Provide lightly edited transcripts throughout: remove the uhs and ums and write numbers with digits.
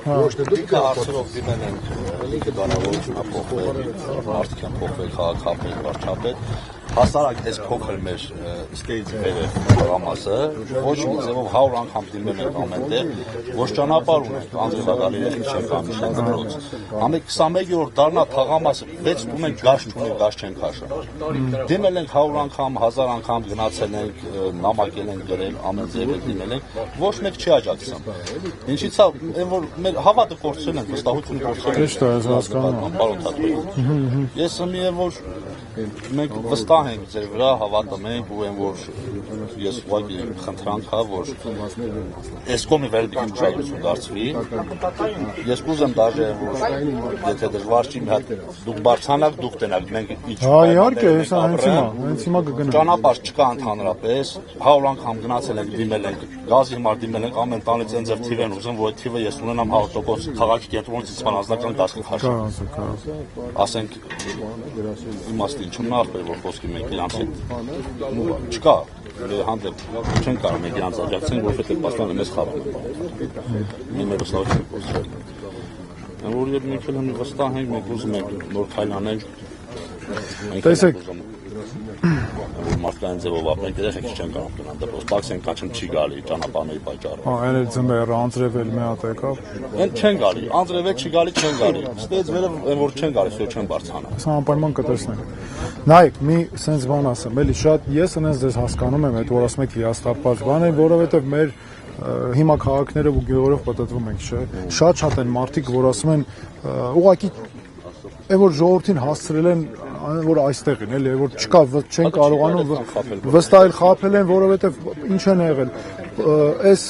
Ոչ թե դուք հարցերով դիմել ենք լիքը բանավորություն փոխվել, մարդիկ են փոխվել, քաղաքապետ, վարչապետ, հասարակ այս փոքր մեր ստեյց վերև ռամասը, ոչ մի ձևով 100 անգամ դիմել ենք ամեն տեղ, ոչ ճանապարհ ունենք, անձնական երեխեք չեն կամիշ են դրոց։ Ամեն 21-րդ դառնա թաղամասը 6 տուն ենք գաշ չունենք, գաշ չենք հաշա։ Դիմել ենք 100 անգամ, 1000 անգամ գնացել ենք, նամակել ենք գրել, ամեն ձևով դիմել ենք, ոչ մեկ չի աջակցում։ Ինչից է, այն որ մեր հավատը կորցրել են, վստահությունը կորցրել են։ Ճիշտ է, հասկանում եմ։ Ես ըմի եմ, որ մենք վստահ ենք ձեր վրա, հավատում ենք ու եմ, որ ես ուղղակի խնդրանք հա, որ այս կողմի վերաբերյալ ուշադրություն դարձվի։ Ես կուզեմ դաժե, որ եթե դժվար չի, մի հատ դուք բարձրանաք, դուք տենաք, մենք ինչ։ Հա, իհարկե, հենց հիմա կգնամ։ Ճանապարհ չկա ընդհանրապես, 100 անգամ գնացել ենք, դիմել ենք, գազի համար դիմել ենք, ամեն տանից այն ձև թիվ են ուզում, որ այդ թիվը ես ունենամ 100% քաղաքի կենտրոնից իսպան անձնական դասի խաշ։ Ասենք իմաստին չմնարբեր, որ խոսքի մենք իրանց հետ չկա, հանդեպ չեն կարող մենք իրանց աջակցենք, որովհետև պաշտպանը մեզ խաբում է։ Մի մեր վստահություն կորցրել։ Որ երբ մենք էլ վստահ ենք, մենք ուզում ենք նոր քայլ անել։ Տեսեք, մարդկային ձևով ապրենք, երեխեք չեն կարող գնալ դպրոց, տաքսեն կանչում չի գալի ճանապարհների պատճառով։ հա, այն էլ ձմեռը անձրևել մի հատ եկավ։ Այն չեն գալի, անձրևել չի գալի, չեն գալի։ Ստեյց վերև այն որ չեն գալի, սա չեն բարձրանա։ Սա անպայման կտեսնենք։ Նայեք, մի սենց բան ասեմ, էլի շատ ես այնպես դες հասկանում եմ, այդ որ ասում եք հիաստապված բան է, որովհետև մեր հիմա քաղաքները ու գյուղերով պատտվում ենք, չէ։ Շատ են մարդիկ, որ ասում են ուղղակի այն որ ժողովրդին հասցրել են որ այստեղ են, էլի, որ չկա, չեն կարողանում վստահել խաբել են, որովհետև ինչ են եղել, այս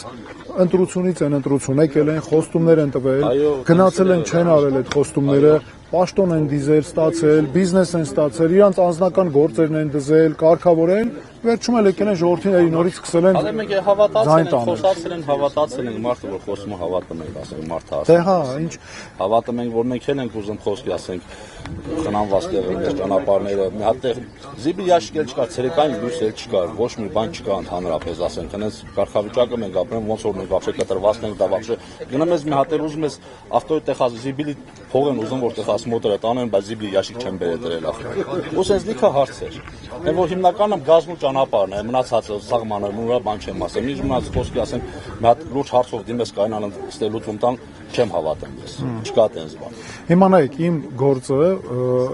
ընտրությունից են ընտրություն եկել են, խոստումներ են տվել, գնացել են, չեն արել այդ խոստումները, պաշտոն են դիզել, ստացել, բիզնես են ստացել, իրանց անձնական գործերն են դզել, կարգավորել, վերջում էլ եկել են ժողովրդին նորից սկսել են մենք հավատացել ենք, խոսացել են, հավատացել ենք, մարդը որ խոսում է հավատում ենք, ասենք մարդը ասում։ Դե հա, ինչ հավատում ենք, որ մենք ենք ուզում խոսքի, ասենք խնամված տեղեր ճանապարհները, մի հատ տեղ զիբի ящик էլ չկա, ցերեկային լույս էլ չկա, ոչ մի բան չկա ընդհանրապես, ասենք, հենց կարգավիճակը մենք ապրում, ոնց որ մենք вообще կտրված ենք, դա вообще գնում ես մի հատ էլ ուզում ես ավտոյի տեղ ասի զիբիլի փող են ուզում որտեղ ասում մոտորը տանեն, բայց զիբիլի ящик չեն բերել դրել ախր։ Ու sense լիքը հարցեր։ Այն որ հիմնականում գազն ու ճանապարհն է, մնացածը սաղմանը, նույնը բան չեմ ասեմ։ Ինչ մնաց խոսքի ասեմ, մի հատ լուրջ հարցով դիմես կայնան ստելուծում տան, չեմ հավատում ես։ Չկա տենց բան։ Հիմա նայեք, իմ գործը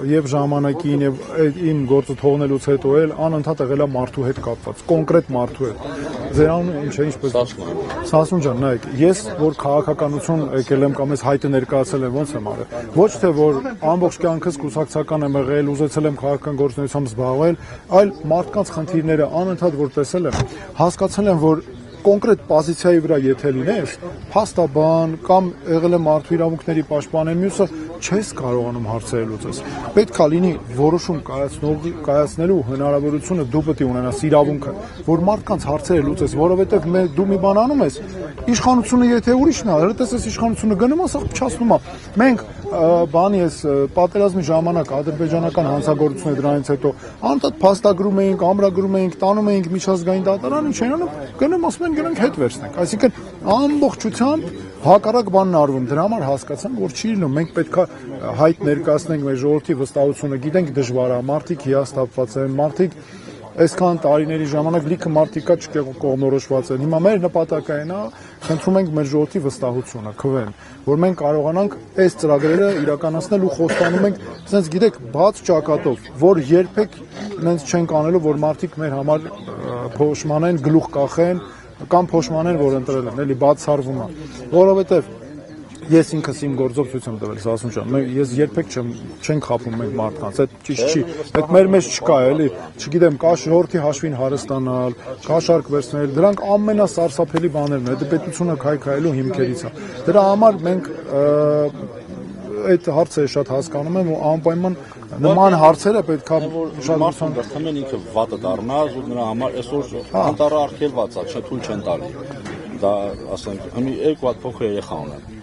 եւ ժամանակին եւ իմ գործը թողնելուց հետո էլ անընդհատ եղել է մարդու հետ կապված, կոնկրետ մարդու հետ։ Ձեր անունը ինչ է, ինչպես Սասուն ջան, նայեք, ես որ քաղաքականություն եկել եմ կամ ես հայտը ներկայացել եմ, ոնց եմ արել։ Ոչ թե որ ամբողջ կյանքս կուսակցական եմ եղել, ուզեցել եմ քաղաքական գործունեությամբ զբաղվել, այլ մարդկանց խնդիրները անընդհատ որ տեսել եմ, հասկացել եմ, որ կոնկրետ պոզիցիայի վրա եթե լինես, փաստաբան կամ եղել է մարդու իրավունքների պաշտպան, մյուսը չես կարողանում հարցերը լուծես։ Պետք է լինի որոշում կայացնելու հնարավորությունը դու պետք է ունենաս իրավունքը, որ մարդկանց հարցերը լուծես, որովհետև դու մի բան անում ես, իշխանությունը եթե ուրիշն է, հրտես ես իշխանությունը գնում ասա փչացնում է։ Մենք բանի ես պատերազմի ժամանակ ադրբեջանական հանցագործությունը դրանից հետո անընդհատ փաստագրում էինք, ամրագրում էինք, տանում էինք միջազգային դատարան, ինչ են անում, գնում ասում են գնանք հետ վերցնենք։ Այսինքն ամբողջությամբ հակառակ բանն արվում։ Դրա համար հասկացանք, որ չի լինում։ Մենք պետքա հայտ ներկայացնենք մեր ժողովրդի վստահությունը, գիտենք դժվար է, մարդիկ հիաստապված են, մարդիկ այսքան տարիների ժամանակ լիքը մարդիկ կողմնորոշված են։ Հիմա մեր նպատակը այն է, խնդրում ենք մեր ժողովրդի վստահությունը, քվեն, որ մենք կարողանանք այս ծրագրերը իրականացնել ու խոստանում ենք, ասենց գիտեք, բաց ճակատով, որ երբեք նենց չենք անելու, որ մարդիկ մեր համար փոշմանեն, գլուխ կախեն կամ փոշմանեն, որ ընտրել են, էլի բացառվում է, որովհետև ես ինքս իմ գործով ցույց եմ տվել Սասուն ջան, ես երբեք չենք խափում մենք մարդկանց, այդ ճիշտ չի, այդ մեր մեջ չկա, էլի, չգիտեմ, կա ժողովրդի հաշվին հարստանալ, կաշառք վերցնել, դրանք ամենասարսափելի բաներն են, դա պետությունը քայքայելու հիմքերից է։ Դրա համար մենք այդ հարցը շատ հասկանում եմ ու անպայման նման հարցերը պետք է շատ դարձնեն ինքը վատը դառնա ու նրա համար այսօր անտառը արգելված է, չէ՞ թույլ չեն տալի։ Դա ասենք, հիմա երկու հատ փոքր երեխա ունեմ։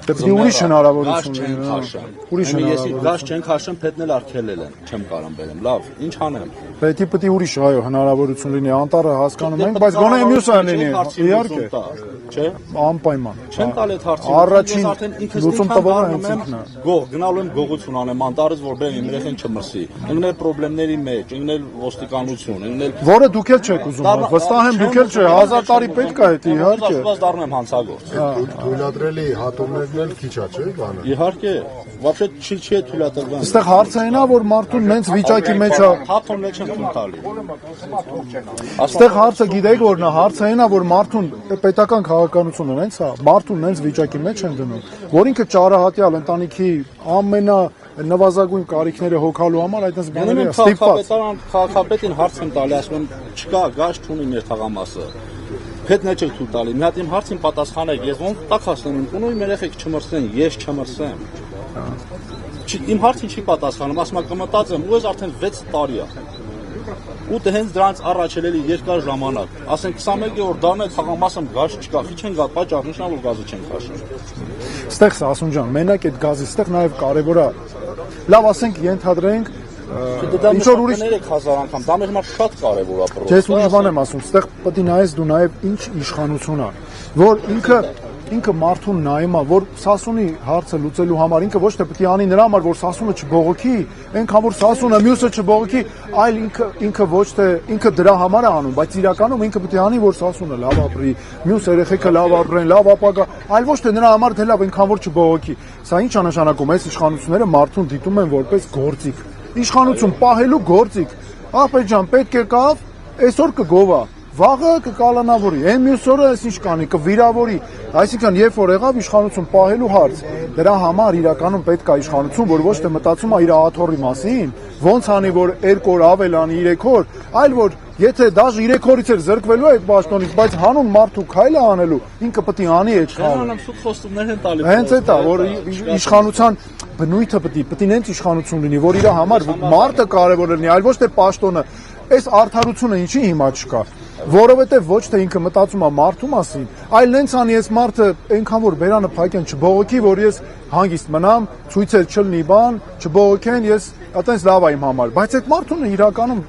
Դեպի ուրիշ հնարավորություն չեն լինի, քաշում։ ուրիշ Ես հնարավորություն։ գազ չեն քաշում, պետնել արկելել են, չեմ կարող բերեմ։ Լավ, ինչ անեմ։ Պետք է ուրիշ այո հնարավորություն լինի, անտառը հասկանում ենք, բայց գոնե մյուսը լինի, իհարկե։ Չէ։ Անպայման։ Չեմ տալ այդ հարցին։ Առաջին Ես արդեն ինքս լուծում ինքան տվողը դառնում հենց եմ, ինքն է։ գնալու եմ գողություն անեմ անտառից, որ բերեմ իմ երեխեն չմրսի։ Ընկնել խնդիրների մեջ, ընկնել ոստիկանություն, ընկնել Որը դուք էլ չեք ուզում, վստահ եմ դուք էլ չէ, 1000 տարի պետք է դա իհարկե։ Աստված դառնեմ հանցագործ։ Թույլատրելի հատումներն էլ քիչ է, չէ՞ բանը։ Իհարկե, вообще չի թույլատրվում։ Այստեղ հարցը այն է, որ մարդուն նենց վիճակի մեջ է։ Հաթոնն էլ չեմ թույլ տալի։ Այստեղ հարցը գիտեք որն է, հարցը այն է, որ մարդուն պետական քաղաքականությունը նենց է, մարդուն նենց վիճակի մեջ են դնում, որ ինքը ճարահատյալ ընտանիքի ամենանվազագույն կարիքները հոգալու համար այդպես բաների է ստիպված։ Քաղաքապետին հարց եմ տալի, ասում եմ, չկա, գազ չունի մեր թաղամասը։ Պետք է չեք թույլ տալի։ Մի հատ իմ հարցին պատասխանեք, ես ոնց տակ ասեմ, ունու իմ երեխեք չմրսեն, ես չմրսեմ։ Իմ հարցին չի պատասխանում, ասում եմ կմտածեմ, ու ես արդեն 6 տարի է։ Ու դե հենց դրանց առաջ էլի երկար ժամանակ։ Ասենք 21-րդ դարն է թաղամասում գազ չկա, քիչ են գա, պատճառն ինչն է որ գազը չեն քաշում։ Այստեղ Սասուն ջան, մենակ այդ գազի, այստեղ նաև կարևոր է։ Լավ, ասենք ենթադրենք ինչ որ ուրիշ 3000 անգամ, դա մեր համար շատ կարևոր է պրոստը։ Ես ուրիշ բան եմ ասում, այստեղ պետք է նայես դու նաև ինչ իշխանություն է, որ ինքը մարդուն նայում է, որ Սասունի հարցը լուծելու համար ինքը ոչ թե պետք է անի նրա համար, որ Սասունը չբողոքի, այնքան որ Սասունը մյուսը չբողոքի, այլ ինքը ոչ թե ինքը դրա համար է անում, բայց իրականում ինքը պետք է անի, որ Սասունը լավ ապրի, մյուս երեխեքը լավ ապրեն, լավ ապագա, այլ ոչ թե նրա համար թե լավ այնքան որ չբողոքի։ Սա ինչ է նշանակում, այս իշխանությունները մարդուն դիտում են որպես գործիք։ Իշխանություն պահելու գործիք։ Ախպետ ջան, պետք է կավ, այսօր կգովա, վաղը կկալանավորի, այն մյուս օրը այս ինչ կանի, կվիրավորի։ Այսինքն, երբ որ եղավ իշխանություն պահելու հարց, դրա համար իրականում պետք է իշխանություն, որ ոչ թե մտածում է իր աթոռի մասին, ոնց անի, որ 2 օր ավել անի 3 օր, այլ որ եթե դաժ 3 օրից էր զրկվելու այդ պաշտոնից, բայց հանուն մարդու քայլ է անելու, ինքը պետք է անի այդ քայլը։ Նրանք սուտ խոստումներ են տալի։ Հենց այդ է, որ իշխանության բնույթը պետք է նենց իշխանություն լինի, որ իր համար մարդը կարևոր լինի, այլ ոչ թե պաշտոնը։ Այս արդարությունը ինչի հիմա չկա, որովհետև ոչ թե ինքը մտածում է մարդու մասին, այլ նենց անի այս մարդը այնքան որ բերանը փակեն չբողոքի, որ ես հանգիստ մնամ, ցույցեր չլինի բան, չբողոքեն, ես այտենց լավ է իմ համար, բայց այդ մարդուն իրականում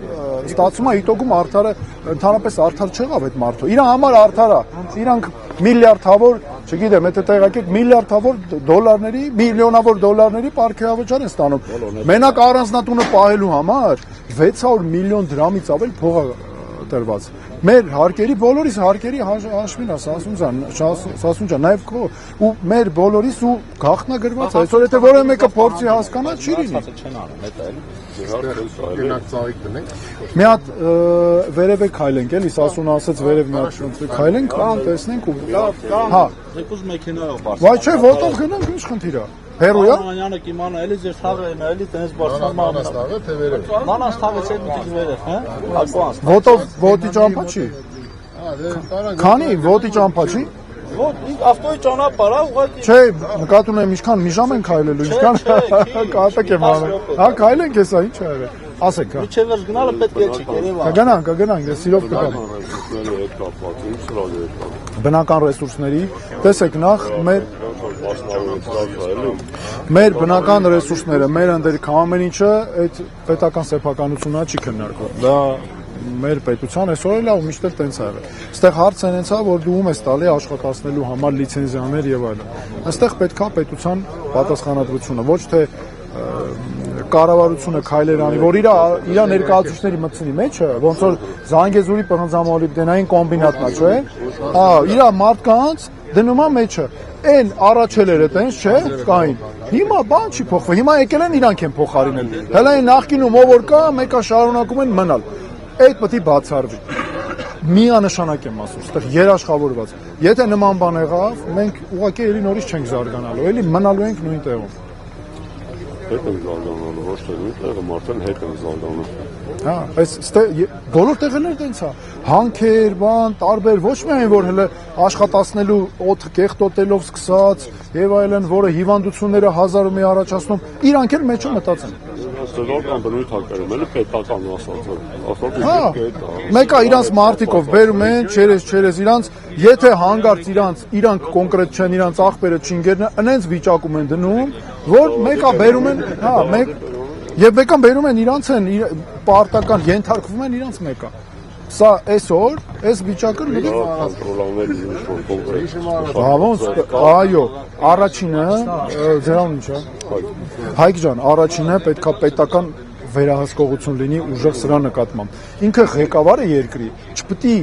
ստացվում է իտոգում արդարը ընդհանրապես արդար չեղավ այդ մարդը։ Իր համար արդար է, իրանք միլիարդավոր, չգիտեմ, եթե տեղակեք միլիարդավոր դոլարների, միլիոնավոր դոլարների պարգևավճար են ստանում։ Մենակ առանձնատունը պահելու համար 600 միլիոն դրամից ավել փող է տրված։ Մեր հարկերի բոլորիս հարկերի հաշվին է Սասուն ջան, նաև քո ու մեր բոլորիս ու գաղտնագրված է։ Այսօր եթե որևէ մեկը փորձի հասկանա, չի լինի։ Չեն անում, դա էլ։ Գնաք ծաղիկ դնենք։ Մի հատ վերև քայլենք, էլի Սասունը ասաց վերև մի հատ քայլենք, տեսնենք ու հա, Երկուս մեքենայով բարձր։ վայ չէ, ոտով գնանք, ինչ խնդիր է։ Հերոյա։ Մանյանը կիմանա, էլի ձեր թաղը են, էլի տենց բարձրանում։ Մանաստաղը թե վերև։ Մանաս թաղից է միտից վերև, հա։ Ակոնս։ Ոտով ոտի ճամփա չի։ Քանի ոտի ճամփա չի։ Ոտ, ավտոյի ճանապարհ է, ուղղակի։ Չէ, նկատում եմ ինչքան մի ժամ են քայլելու, ինչքան կատակ եմ անում։ Հա, քայլենք հեսա, ինչ է եղել։ Ասեք, հա։ Միջև վերջ գնալը պետք է չի Երևան։ Կգնանք, ես սիրով կգամ։ Բնական ռեսուրսների, տեսեք, նախ մեր բնական ռեսուրսները, մեր ընդերքը ամեն ինչը այդ պետական սեփականությունա չի քննարկվում։ Դա մեր պետության այսօր էլ ու միշտ էլ տենց է եղել։ Այստեղ հարցը այնց է, որ դու ում ես տալի աշխատացնելու համար լիցենզիաներ եւ այլն։ Այստեղ պետքա պետության պատասխանատվությունը, ոչ թե կառավարությունը քայլեր անի, որ իր ներկայացուցիչների մտցնի մեջը, ոնց որ Զանգեզուրի պղնձամոլիբդենային կոմբինատն է, չէ՞։ Հա, իր մարդկանց դնում է մեջը։ Այն առաջելերը տենց չէ, կային։ Հիմա բան չի փոխվել։ Հիմա եկել են իրանք են փոխարինել։ Հələ այն նախկինում ով որ կա, մեկը շարունակում են մնալ։ Այդ պետք է բացառվի։ Միանշանակ եմ ասում, այստեղ երաշխավորված։ Եթե նման բան եղավ, մենք ուղղակի էլի նորից չենք զարգանալու, էլի մնալու ենք նույն տեղում։ Հետ են զարգանալու, ոչ թե նույն տեղը, մարդն հետ են զարգանում։ Հա, այս բոլոր տեղերն տենց է։ Հանքեր, բան, տարբեր, ոչ միայն որ հələ աշխատացնելու օդ կեղտոտելով սկսած եւ այլն, որը հիվանդությունները հազար ու մի առաջացնում, իրանք էլ մեջը մտածեն։ սեզոնական բնույթ հակերում էլի պետական ասածը։ Ասածը Հա, գետ։ մեկը իրանց մարտիկով բերում են, չերես իրանց, եթե հանգարց իրանք կոնկրետ չեն, իրանց աղբերը չինգերն այնց վիճակում են դնում, որ մեկը բերում են, հա, եւ մեկը բերում են իրանց են պարտական ենթարկվում են իրանց մեկը։ Սա այսօր, այս վիճակը Կոնտրոլանել ինչ-որ կոնկրետ։ ոնց, այո, առաջինը ձերան ինչ է։ Հայկ ջան, առաջինը պետքա պետական վերահսկողություն լինի ուժեղ սրա նկատմամբ։ Ինքը ղեկավարը երկրի, չպետք է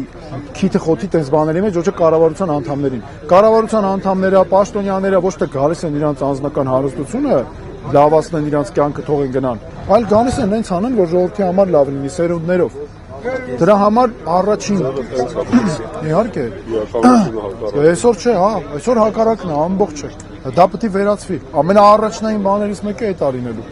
քիթը խոթի տես բաների մեջ, ոչ թե կառավարության անդամներին։ Կառավարության անդամները, պաշտոնյաները ոչ թե գալիս են իրանց անձնական հարստությունը լավացնեն իրանց կյանքը թողեն գնան, այլ գալիս են հենց անեն, որ ժողովրդի համար լավ լինի սերունդներով։ Դրա համար առաջին իհարկե այսօր չէ, հա, այսօր հակառակն է, ամբողջ է։ Դա պետք է վերացվի։ Ամենաառաջնային բաներից մեկը է այդ արինելու։